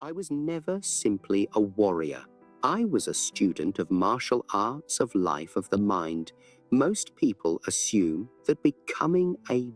I was never simply a warrior. I was a student of martial arts, of life, of the mind. Most people assume that becoming a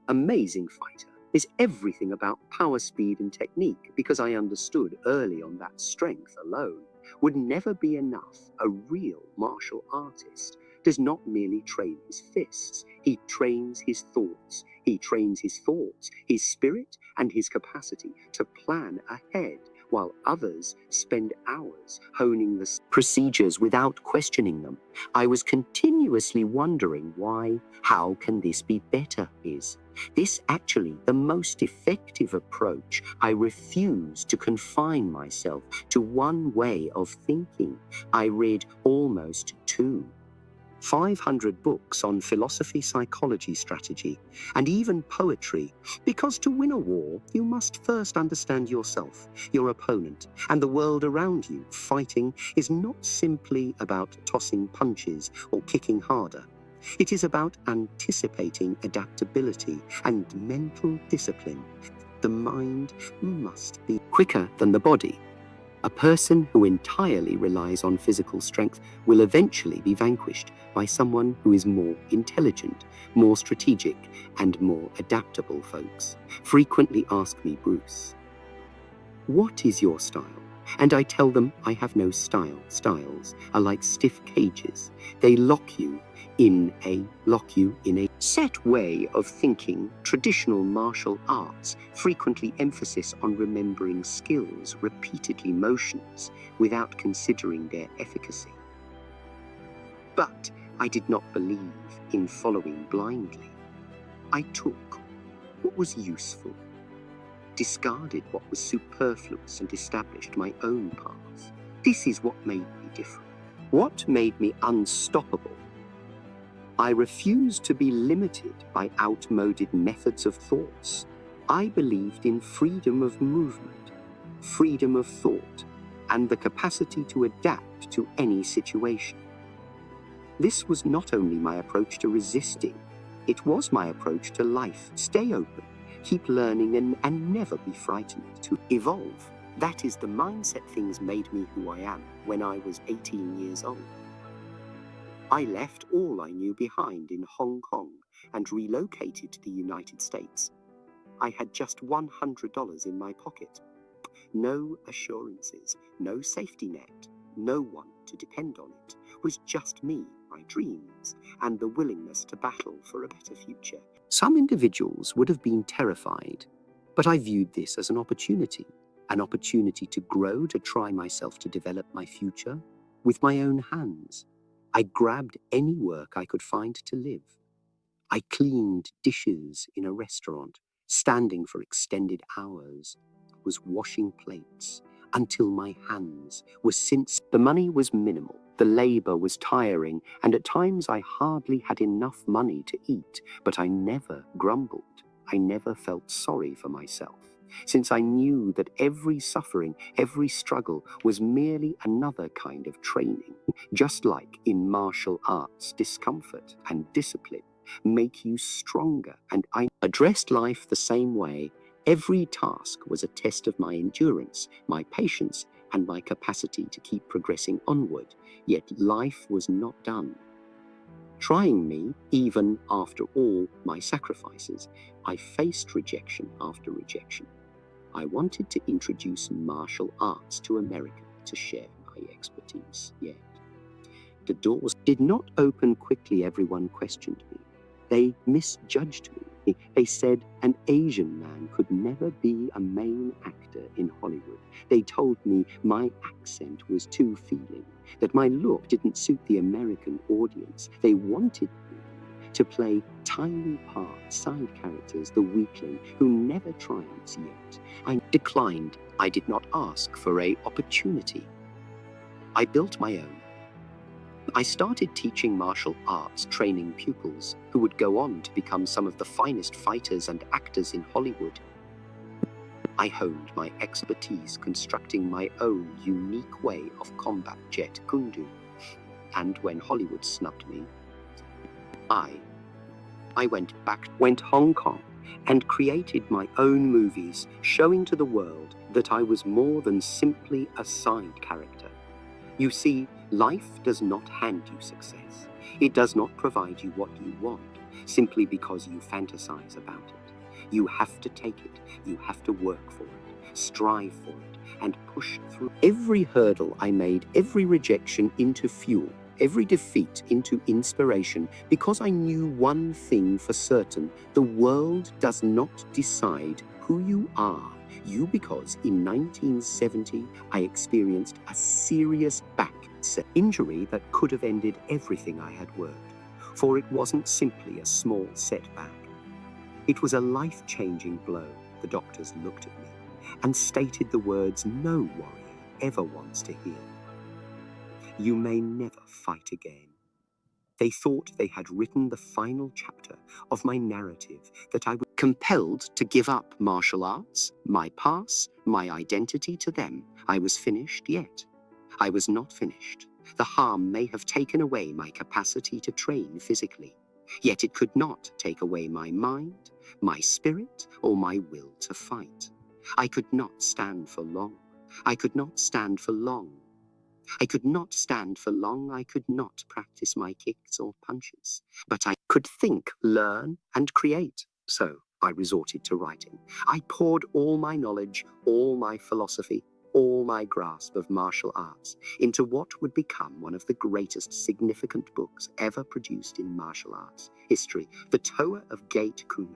amazing fighter is everything about power, speed, and technique, because I understood early on that strength alone would never be enough. A real martial artist does not merely train his fists, he trains his thoughts. He trains his thoughts, his spirit, and his capacity to plan ahead, while others spend hours honing the procedures without questioning them. I was continuously wondering why, how can this be better? Is this actually the most effective approach? I refuse to confine myself to one way of thinking. I read almost 500 books on philosophy, psychology, strategy, and even poetry, because to win a war, you must first understand yourself, your opponent, and the world around you. Fighting is not simply about tossing punches or kicking harder. It is about anticipating adaptability and mental discipline. The mind must be quicker than the body. A person who entirely relies on physical strength will eventually be vanquished by someone who is more intelligent, more strategic, and more adaptable. Folks frequently ask me, Bruce, what is your style? And I tell them I have no style. Styles are like stiff cages. They lock you in a set way of thinking. Traditional martial arts frequently emphasis on remembering skills, repeatedly motions, without considering their efficacy. But I did not believe in following blindly. I took what was useful, discarded what was superfluous, and established my own path. This is what made me different. What made me unstoppable? I refused to be limited by outmoded methods of thoughts. I believed in freedom of movement, freedom of thought, and the capacity to adapt to any situation. This was not only my approach to resisting, it was my approach to life. Stay open, keep learning, and never be frightened to evolve. That is the mindset things made me who I am when I was 18 years old. I left all I knew behind in Hong Kong and relocated to the United States. I had just $100 in my pocket. No assurances, no safety net, no one to depend on. It was just me, my dreams, and the willingness to battle for a better future. Some individuals would have been terrified, but I viewed this as an opportunity to grow, to try myself, to develop my future with my own hands. I grabbed any work I could find to live. I cleaned dishes in a restaurant, standing for extended hours, was washing plates until my hands were since. The money was minimal, the labor was tiring, and at times I hardly had enough money to eat, but I never grumbled. I never felt sorry for myself, since I knew that every suffering, every struggle was merely another kind of training. Just like in martial arts, discomfort and discipline make you stronger, and I addressed life the same way. Every task was a test of my endurance, my patience, and my capacity to keep progressing onward. Yet life was not done trying me. Even after all my sacrifices, I faced rejection after rejection. I wanted to introduce martial arts to America to share my expertise, yet the doors did not open quickly. Everyone questioned me. They misjudged me. They said an Asian man could never be a main actor in Hollywood. They told me my accent was too feeling, that my look didn't suit the American audience. They wanted me to play tiny parts, side characters, the weakling who never triumphs yet. I declined. I did not ask for an opportunity. I built my own. I started teaching martial arts, training pupils who would go on to become some of the finest fighters and actors in Hollywood. I honed my expertise constructing my own unique way of combat, Jeet Kune Do. And when Hollywood snubbed me, I went Hong Kong and created my own movies, showing to the world that I was more than simply a side character. You see, life does not hand you success. It does not provide you what you want, simply because you fantasize about it. You have to take it, you have to work for it, strive for it, and push through. Every hurdle I made, every rejection into fuel, every defeat into inspiration, because I knew one thing for certain: the world does not decide who you are. Because in 1970, I experienced a serious back injury that could have ended everything I had worked. For it wasn't simply a small setback. It was a life-changing blow. The doctors looked at me and stated the words no warrior ever wants to hear. You may never fight again. They thought they had written the final chapter of my narrative, that I was compelled to give up martial arts, my pass, my identity to them. I was finished, yet I was not finished. The harm may have taken away my capacity to train physically, yet it could not take away my mind, my spirit, or my will to fight. I could not stand for long. I could not stand for long. I could not stand for long. I could not practice my kicks or punches, but I could think, learn, and create. So I resorted to writing. I poured all my knowledge, all my philosophy, all my grasp of martial arts into what would become one of the greatest significant books ever produced in martial arts history, the Toa of Jeet Kune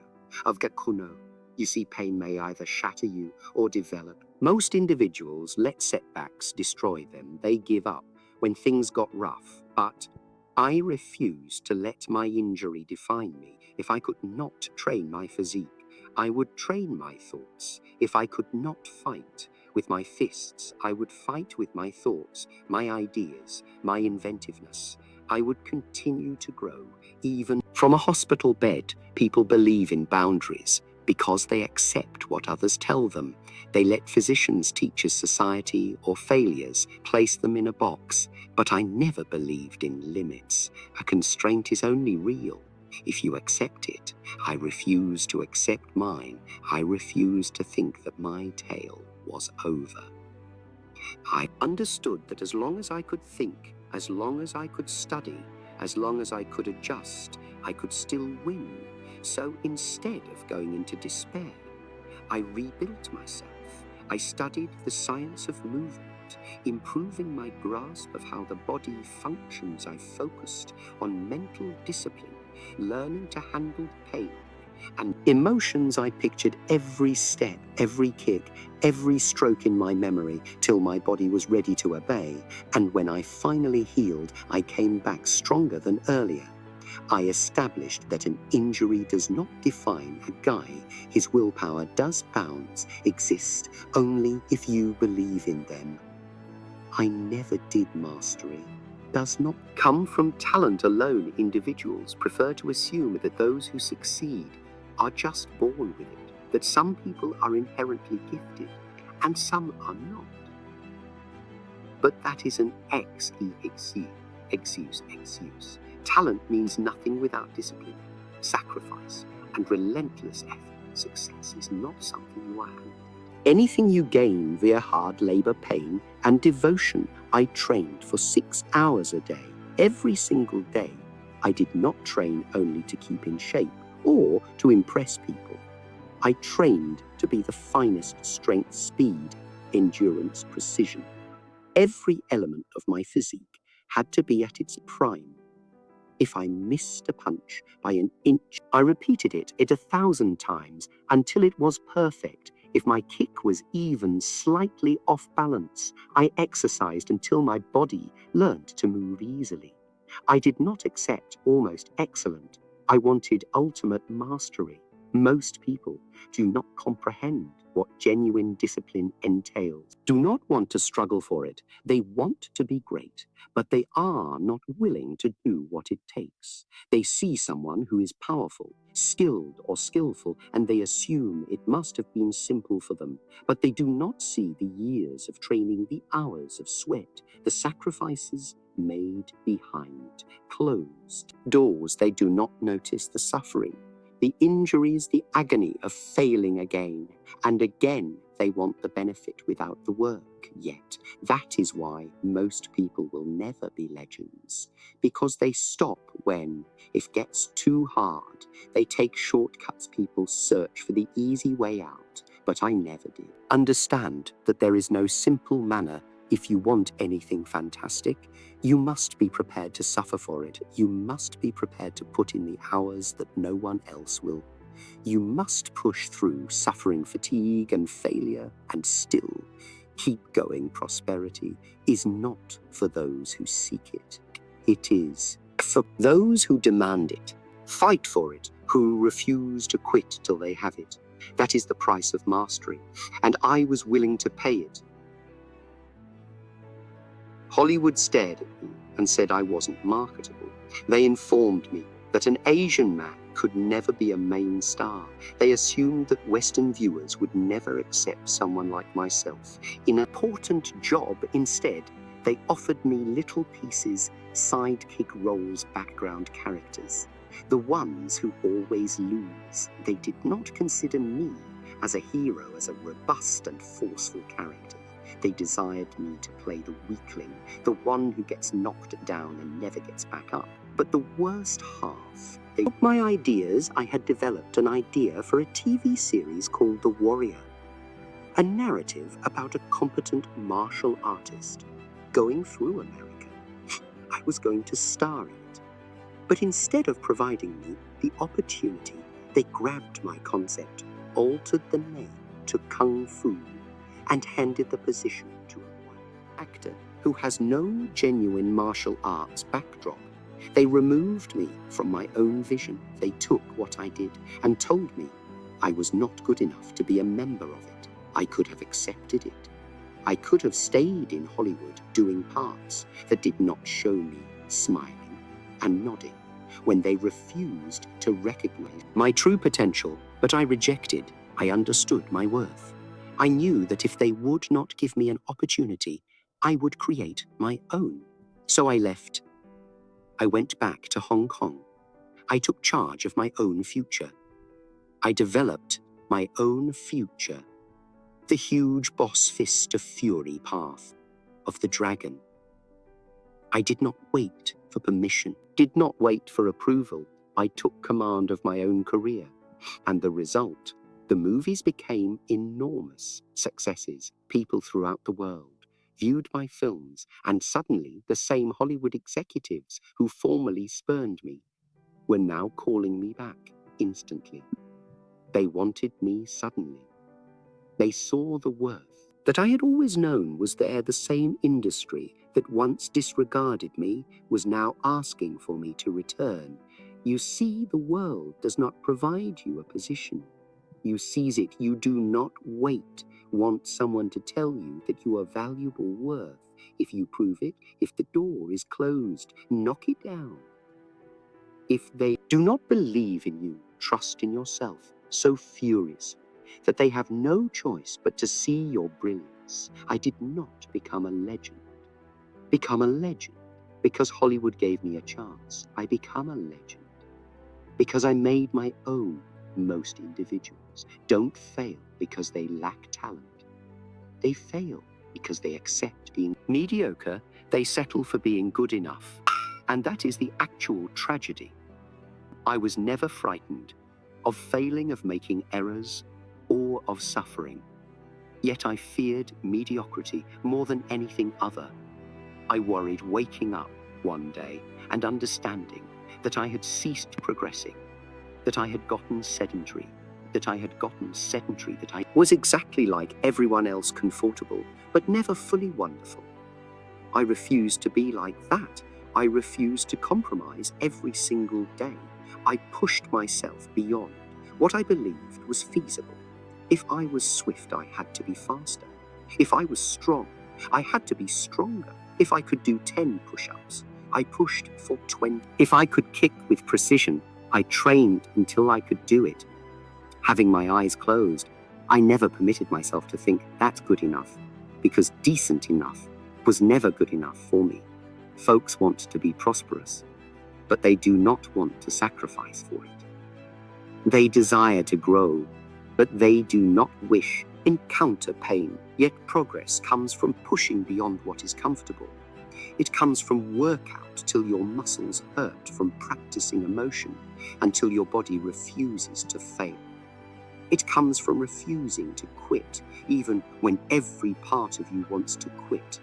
Do. You see, pain may either shatter you or develop. Most individuals let setbacks destroy them. They give up when things got rough. But I refused to let my injury define me. If I could not train my physique, I would train my thoughts. If I could not fight with my fists, I would fight with my thoughts, my ideas, my inventiveness. I would continue to grow. Even from a hospital bed, people believe in boundaries because they accept what others tell them. They let physicians, teachers, society, or failures place them in a box. But I never believed in limits. A constraint is only real if you accept it. I refuse to accept mine. I refuse to think that my tale was over. I understood that as long as I could think, as long as I could study, as long as I could adjust, I could still win. So instead of going into despair, I rebuilt myself. I studied the science of movement, improving my grasp of how the body functions. I focused on mental discipline, learning to handle pain and emotions. I pictured every step, every kick, every stroke in my memory till my body was ready to obey. And when I finally healed, I came back stronger than earlier. I established that an injury does not define a guy. His willpower does bounds exist only if you believe in them. I never did mastery. Does not come from talent alone. Individuals prefer to assume that those who succeed are just born with it, that some people are inherently gifted and some are not. But that is an excuse. Talent means nothing without discipline, sacrifice, and relentless effort. Success is not something you are handed. Anything you gain via hard labor, pain, and devotion. I trained for 6 hours a day, every single day. I did not train only to keep in shape or to impress people. I trained to be the finest strength, speed, endurance, precision. Every element of my physique had to be at its prime. If I missed a punch by an inch, I repeated it 1,000 times until it was perfect. If my kick was even slightly off balance, I exercised until my body learned to move easily. I did not accept almost excellent. I wanted ultimate mastery. Most people do not comprehend what genuine discipline entails, do not want to struggle for it. They want to be great, but they are not willing to do what it takes. They see someone who is powerful, skilled or skillful, and they assume it must have been simple for them. But they do not see the years of training, the hours of sweat, the sacrifices made behind closed doors. They do not notice the suffering, The injuries, the agony of failing again, and again they want the benefit without the work. Yet that is why most people will never be legends, because they stop when, if gets too hard, they take shortcuts. People search for the easy way out, but I never did. Understand that there is no simple manner. If you want anything fantastic, you must be prepared to suffer for it. You must be prepared to put in the hours that no one else will. You must push through suffering, fatigue, and failure, and still keep going. Prosperity is not for those who seek it. It is for those who demand it, fight for it, who refuse to quit till they have it. That is the price of mastery, and I was willing to pay it. Hollywood stared at me and said I wasn't marketable. They informed me that an Asian man could never be a main star. They assumed that Western viewers would never accept someone like myself. In an important job, instead, they offered me little pieces, sidekick roles, background characters. The ones who always lose. They did not consider me as a hero, as a robust and forceful character. They desired me to play the weakling, the one who gets knocked down and never gets back up. But the worst half, they took my ideas. I had developed an idea for a TV series called The Warrior, a narrative about a competent martial artist going through America. I was going to star in it. But instead of providing me the opportunity, they grabbed my concept, altered the name to Kung Fu, and handed the position to a white actor who has no genuine martial arts backdrop. They removed me from my own vision. They took what I did and told me I was not good enough to be a member of it. I could have accepted it. I could have stayed in Hollywood doing parts that did not show me smiling and nodding when they refused to recognize my true potential, but I rejected. I understood my worth. I knew that if they would not give me an opportunity, I would create my own. So I left. I went back to Hong Kong. I took charge of my own future. I developed my own future. The huge boss fist of fury path of the dragon. I did not wait for permission, did not wait for approval. I took command of my own career. And the result, the movies became enormous successes. People throughout the world viewed my films, and suddenly the same Hollywood executives who formerly spurned me were now calling me back instantly. They wanted me suddenly. They saw the worth that I had always known was there. The same industry that once disregarded me was now asking for me to return. You see, the world does not provide you a position. You seize it. You do not wait. Want someone to tell you that you are valuable worth. If you prove it, if the door is closed, knock it down. If they do not believe in you, trust in yourself, so furious that they have no choice but to see your brilliance. I did not become a legend. Become a legend because Hollywood gave me a chance. I become a legend because I made my own. Most individuals don't fail because they lack talent. They fail because they accept being mediocre. They settle for being good enough. And that is the actual tragedy. I was never frightened of failing, of making errors, or of suffering. Yet I feared mediocrity more than anything other. I worried waking up one day and understanding that I had ceased progressing, that I had gotten sedentary, that I was exactly like everyone else, comfortable, but never fully wonderful. I refused to be like that. I refused to compromise every single day. I pushed myself beyond what I believed was feasible. If I was swift, I had to be faster. If I was strong, I had to be stronger. If I could do 10 push-ups, I pushed for 20. If I could kick with precision, I trained until I could do it. Having my eyes closed, I never permitted myself to think that's good enough, because decent enough was never good enough for me. Folks want to be prosperous, but they do not want to sacrifice for it. They desire to grow, but they do not wish encounter pain. Yet progress comes from pushing beyond what is comfortable. It comes from workout till your muscles hurt from practicing emotion, until your body refuses to fail. It comes from refusing to quit, even when every part of you wants to quit.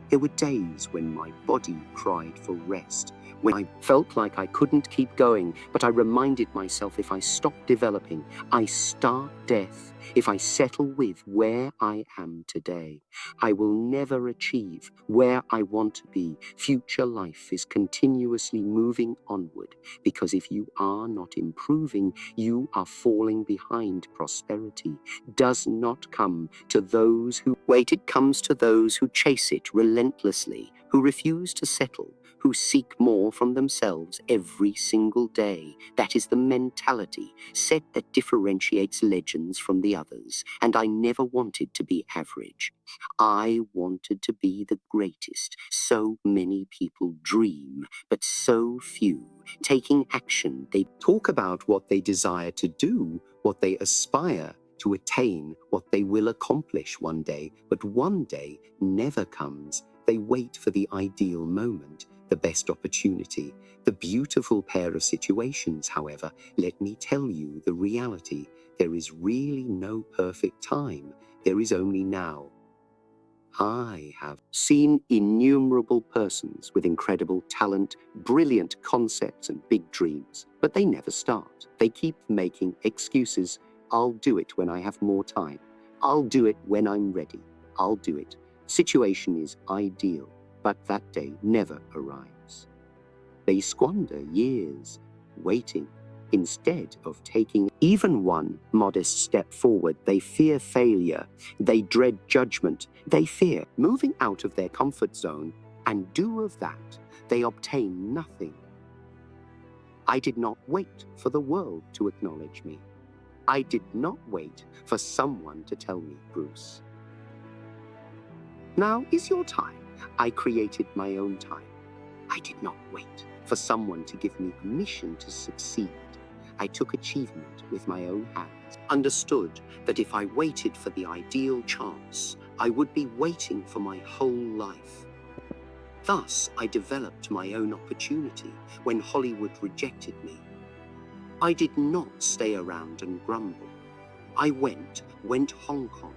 There were days when my body cried for rest, when I felt like I couldn't keep going, but I reminded myself if I stop developing, I start death. If I settle with where I am today, I will never achieve where I want to be. Future life is continuously moving onward, because if you are not improving, you are falling behind. Prosperity does not come to those who wait. It comes to those who chase it relentlessly, who refuse to settle, who seek more from themselves every single day. That is the mentality set that differentiates legends from the others. And I never wanted to be average. I wanted to be the greatest. So many people dream, but so few taking action. They talk about what they desire to do, what they aspire to attain, what they will accomplish one day, but one day never comes. They wait for the ideal moment, the best opportunity, the beautiful pair of situations. However, let me tell you the reality. There is really no perfect time. There is only now. I have seen innumerable persons with incredible talent, brilliant concepts, and big dreams, but they never start. They keep making excuses. I'll do it when I have more time. I'll do it when I'm ready. I'll do it. Situation is ideal, but that day never arrives. They squander years waiting instead of taking even one modest step forward. They fear failure. They dread judgment. They fear moving out of their comfort zone, and do of that they obtain nothing. I did not wait for the world to acknowledge me. I did not wait for someone to tell me, Bruce, now is your time. I created my own time. I did not wait for someone to give me permission to succeed. I took achievement with my own hands, understood that if I waited for the ideal chance, I would be waiting for my whole life. Thus, I developed my own opportunity when Hollywood rejected me. I did not stay around and grumble. I went Hong Kong,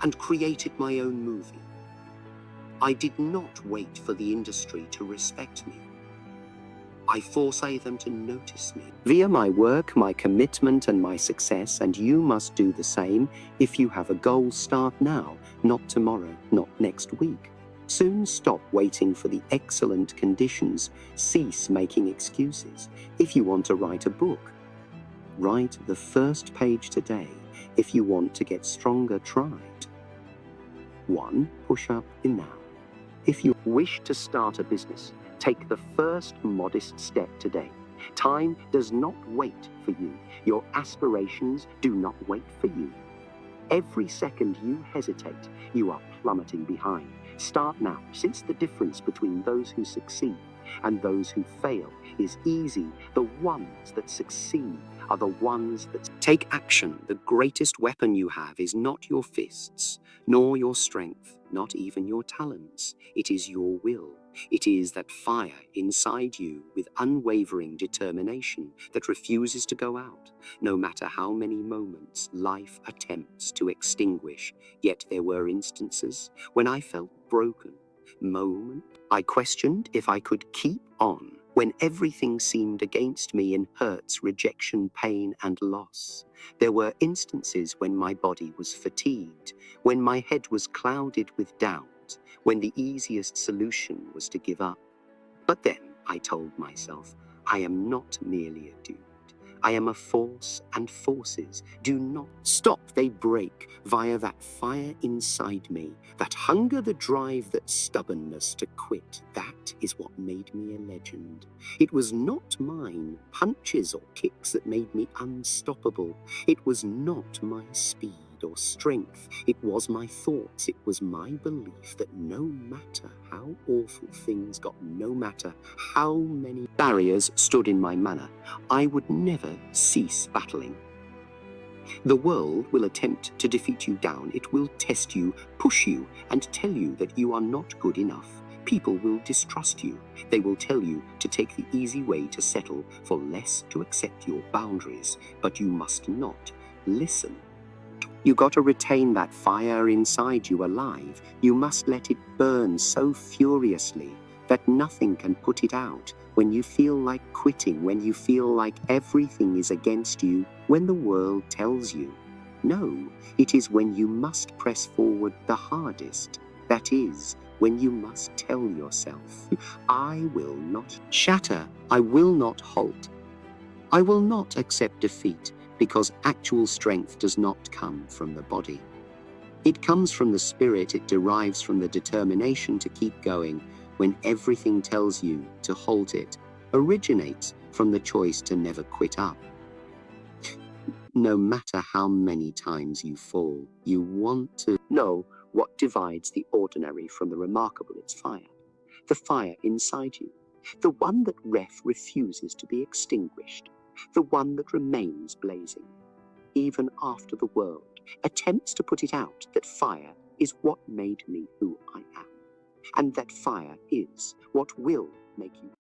and created my own movie. I did not wait for the industry to respect me. I forced them to notice me via my work, my commitment, and my success, and you must do the same. If you have a goal, start now, not tomorrow, not next week. Soon stop waiting for the excellent conditions. Cease making excuses. If you want to write a book, write the first page today. If you want to get stronger, try it. One push-up in now. If you wish to start a business, take the first modest step today. Time does not wait for you. Your aspirations do not wait for you. Every second you hesitate, you are plummeting behind. Start now, since the difference between those who succeed and those who fail is easy. The ones that succeed are the ones that take action. The greatest weapon you have is not your fists, nor your strength, not even your talents. It is your will. It is that fire inside you with unwavering determination that refuses to go out, no matter how many moments life attempts to extinguish. Yet there were instances when I felt broken. I questioned if I could keep on when everything seemed against me in hurts, rejection, pain, and loss. There were instances when my body was fatigued, when my head was clouded with doubt, when the easiest solution was to give up. But then I told myself, I am not merely a dude. I am a force, and forces do not stop. They break via that fire inside me, that hunger, the drive, that stubbornness to quit. That is what made me a legend. It was not mine punches or kicks that made me unstoppable. It was not my speed. or strength. It was my thoughts. It was my belief that no matter how awful things got, no matter how many barriers stood in my manner, I would never cease battling. The world will attempt to defeat you down. It will test you, push you, and tell you that you are not good enough. People will distrust you. They will tell you to take the easy way, to settle for less, to accept your boundaries. But you must not listen. You got to retain that fire inside you alive. You must let it burn so furiously that nothing can put it out. When you feel like quitting, when you feel like everything is against you, when the world tells you no, it is when you must press forward the hardest. That is when you must tell yourself, I will not shatter, I will not halt, I will not accept defeat, because actual strength does not come from the body. It comes from the spirit. It derives from the determination to keep going when everything tells you to halt. It originates from the choice to never quit up. No matter how many times you fall, you want to know what divides the ordinary from the remarkable. It's fire. The fire inside you. The one that refuses to be extinguished. The one that remains blazing. Even after the world attempts to put it out, that fire is what made me who I am. And that fire is what will make you